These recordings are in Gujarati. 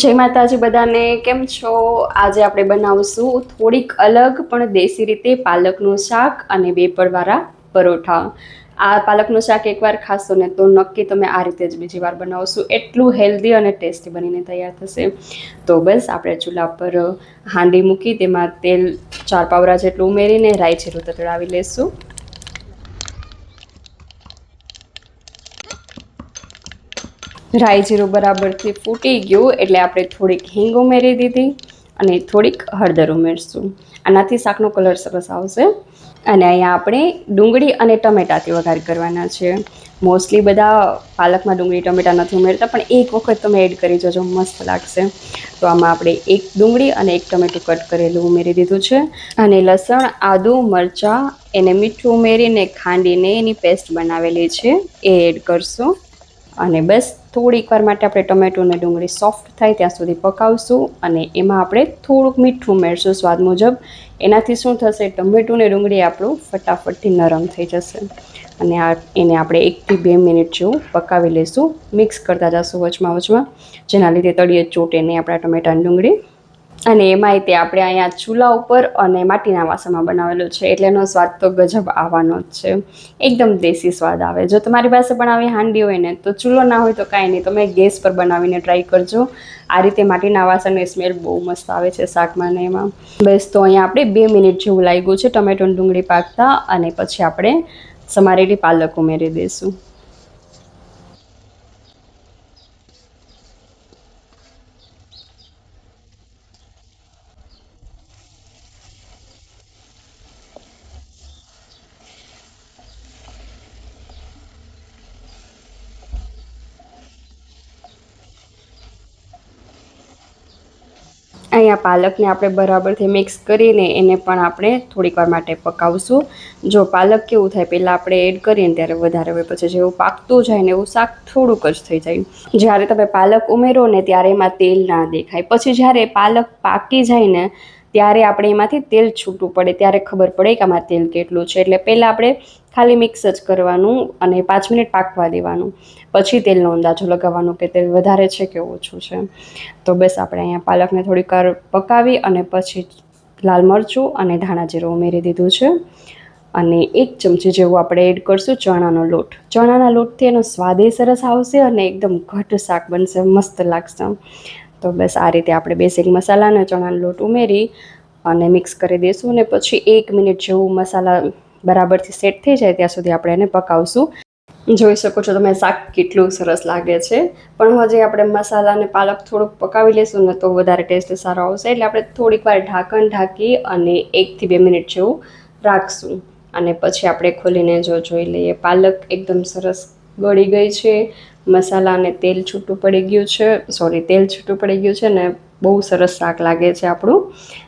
જય માતાજી બધાને, કેમ છો? આજે આપણે બનાવશું થોડીક અલગ પણ દેશી રીતે પાલકનું શાક અને વેપરવાળા પરોઠા. આ પાલકનું શાક એકવાર ખાશો ને તો નક્કી તમે આ રીતે જ બીજી વાર બનાવશો. એટલું હેલ્ધી અને ટેસ્ટી બનીને તૈયાર થશે. તો બસ આપણે ચૂલા પર હાંડી મૂકી તેમાં તેલ 4 પાવડા જેટલું ઉમેરીને રાઈ જીરું તતડાવી લેશું. રાઈ જીરું બરાબરથી ફૂટી ગયું એટલે આપણે થોડીક હિંગ ઉમેરી દીધી અને થોડીક હળદર ઉમેરશું. આનાથી શાકનો કલર સરસ આવશે. અને અહીંયા આપણે ડુંગળી અને ટમેટાથી વઘાર કરવાના છે. મોસ્ટલી બધા પાલકમાં ડુંગળી ટમેટા નથી ઉમેરતા, પણ એક વખત તમે એડ કરી જજો, મસ્ત લાગશે. તો આમાં આપણે એક ડુંગળી અને એક ટમેટું કટ કરેલું ઉમેરી દીધું છે. અને લસણ, આદું, મરચાં એને મીઠું ઉમેરીને ખાંડીને એની પેસ્ટ બનાવેલી છે એ એડ કરશું. અને બસ થોડીક વાર માટે આપણે ટમેટું અને ડુંગળી સોફ્ટ થાય ત્યાં સુધી પકાવશું. અને એમાં આપણે થોડુંક મીઠું ઉમેરશું સ્વાદ મુજબ. એનાથી શું થશે, ટમેટું ને ડુંગળી આપણું ફટાફટથી નરમ થઈ જશે. અને એને આપણે 1 થી 2 મિનિટ જેવું પકાવી લઈશું, મિક્સ કરતા જશું વચમાં, જેના લીધે તળિયે ચોટે નહીં આપણા ટમેટા અને ડુંગળી. અને એમાંય તે આપણે અહીંયા ચૂલા ઉપર અને માટીના વાસણમાં બનાવેલું છે એટલે એનો સ્વાદ તો ગજબ આવવાનો જ છે. એકદમ દેશી સ્વાદ આવે. જો તમારી પાસે પણ આવી હાંડી હોય ને તો ચૂલો ના હોય તો કાંઈ નહીં, તમે ગેસ પર બનાવીને ટ્રાય કરજો. આ રીતે માટીના વાસણની સ્મેલ બહુ મસ્ત આવે છે શાકમાં ને એમાં. બસ તો અહીંયા આપણે 2 મિનિટ જેવું લાગ્યું છે ટમેટો અને ડુંગળી પાકતા. અને પછી આપણે સમારેલી પાલક ઉમેરી દઈશું. અહીંયા પાલકને આપણે બરાબરથી મિક્સ કરીને એને પણ આપણે થોડીક વાર માટે પકાવશું. જો પાલક કેવું થાય, પહેલાં આપણે એડ કરીએ ને ત્યારે વધારે હોય, પછી જેવું પાકતું જાય ને એવું શાક થોડુંક જ થઈ જાય. જ્યારે તમે પાલક ઉમેરો ને ત્યારે એમાં તેલ ના દેખાય, પછી જ્યારે પાલક પાકી જાય ને ત્યારે આપણે એમાંથી તેલ છૂટું પડે, ત્યારે ખબર પડે કે આમાં તેલ કેટલું છે. એટલે પહેલાં આપણે ખાલી મિક્સ જ કરવાનું અને 5 મિનિટ પાકવા દેવાનું, પછી તેલનો અંદાજો લગાવવાનો કે તેલ વધારે છે કે ઓછું છે. તો બસ આપણે અહીંયા પાલકને થોડીક વાર પકાવી અને પછી લાલ મરચું અને ધાણા જીરું ઉમેરી દીધું છે. અને 1 ચમચી જેવું આપણે એડ કરશું ચણાનો લોટ. ચણાના લોટથી એનો સ્વાદ એ સરસ આવશે અને એકદમ ઘટ શાક બનશે, મસ્ત લાગશે. તો બસ આ રીતે આપણે બેસિક મસાલા અને ચણાનો લોટ ઉમેરી અને મિક્સ કરી દઈશું. અને પછી 1 મિનિટ જેવું મસાલા બરાબરથી સેટ થઈ જાય ત્યાં સુધી આપણે એને પકાવશું. જોઈ શકો છો તમે શાક કેટલું સરસ લાગે છે. પણ હજી આપણે મસાલા અને પાલક થોડુંક પકાવી લઈશું ને તો વધારે ટેસ્ટ સારો આવશે. એટલે આપણે થોડીક વાર ઢાંકણ ઢાંકી અને 1 થી 2 મિનિટ જેવું રાખશું. અને પછી આપણે ખોલીને જોઈ લઈએ, પાલક એકદમ સરસ ગળી ગઈ છે. મસાલા અને તેલ છૂટું પડી ગયું છે, તેલ છૂટું પડી ગયું છે ને બહુ સરસ શાક લાગે છે આપણું.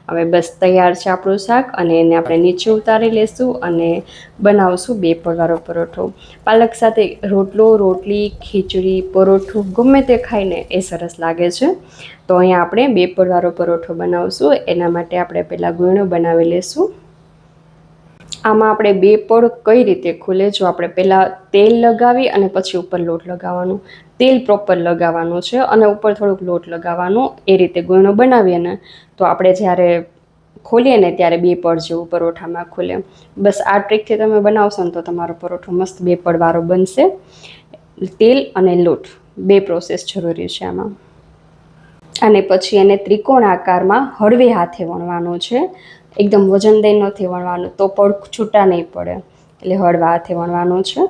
હવે બસ તૈયાર છે આપણું શાક. અને એને આપણે નીચે ઉતારી લઈશું અને બનાવશું વેપરવાળો પરોઠો. પાલક સાથે રોટલો, રોટલી, ખીચડી, પરોઠું ગમે તે ખાઈને એ સરસ લાગે છે. તો અહીંયા આપણે વેપરવાળો પરોઠો બનાવશું. એના માટે આપણે પહેલાં ગૂણો બનાવી લઈશું. આમાં આપણે 2 પડ કઈ રીતે ખુલે, જો આપણે પહેલાં તેલ લગાવી અને પછી ઉપર લોટ લગાવવાનું. તેલ પ્રોપર લગાવવાનું છે અને ઉપર થોડુંક લોટ લગાવવાનું. એ રીતે ગૂણો બનાવીએ ને તો આપણે જ્યારે ખોલીએ ને ત્યારે 2 પડ જેવું પરોઠામાં ખુલે. બસ આ ટ્રીકથી તમે બનાવશો ને તો તમારો પરોઠો મસ્ત 2 પડવાળો બનશે. તેલ અને લોટ 2 પ્રોસેસ જરૂરી છે આમાં. અને પછી એને ત્રિકોણ આકારમાં હળવે હાથે વણવાનું છે. એકદમ વજન દઈ નથી વણવાનું, તો પડ છૂટા નહીં પડે. એટલે હળવા હાથે વણવાનું છે.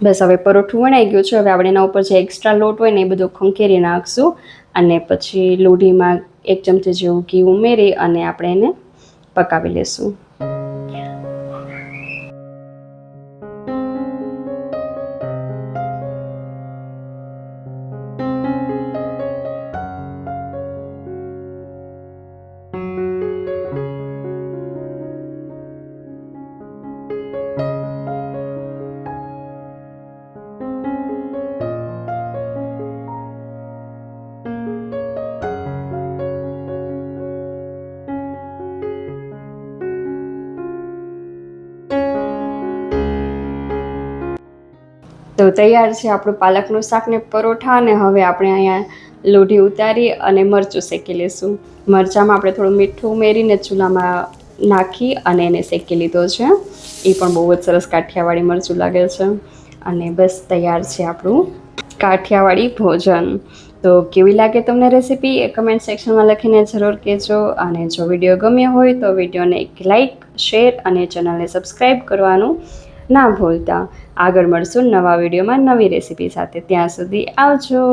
બસ હવે પરોઠું વણાઈ ગયું છે. હવે આપણે એના ઉપર જે એક્સ્ટ્રા લોટ હોય ને એ બધું ખંખેરી નાખશું. અને પછી લોઢીમાં 1 ચમચી જેવું ઘી ઉમેરી અને આપણે એને પકાવી લઈશું. તો તૈયાર છે આપણું પાલકનું શાક ને પરોઠા. અને હવે આપણે અહીંયા લોઢી ઉતારી અને મરચું શેકી લઈશું. મરચાંમાં આપણે થોડું મીઠું ઉમેરીને ચૂલામાં નાખી અને એને શેકી લીધો છે. એ પણ બહુ જ સરસ કાઠિયાવાડી મરચું લાગે છે. અને બસ તૈયાર છે આપણું કાઠિયાવાડી ભોજન. તો કેવી લાગે તમને રેસીપી એ કમેન્ટ સેક્શનમાં લખીને જરૂર કહેજો. અને જો વિડીયો ગમ્યો હોય તો વિડીયોને એક લાઇક, શેર અને ચેનલને સબસ્ક્રાઈબ કરવાનું ના ભૂલતા. આગળ મળશું નવા વિડીયોમાં નવી રેસીપી સાથે. ત્યાં સુધી આવજો.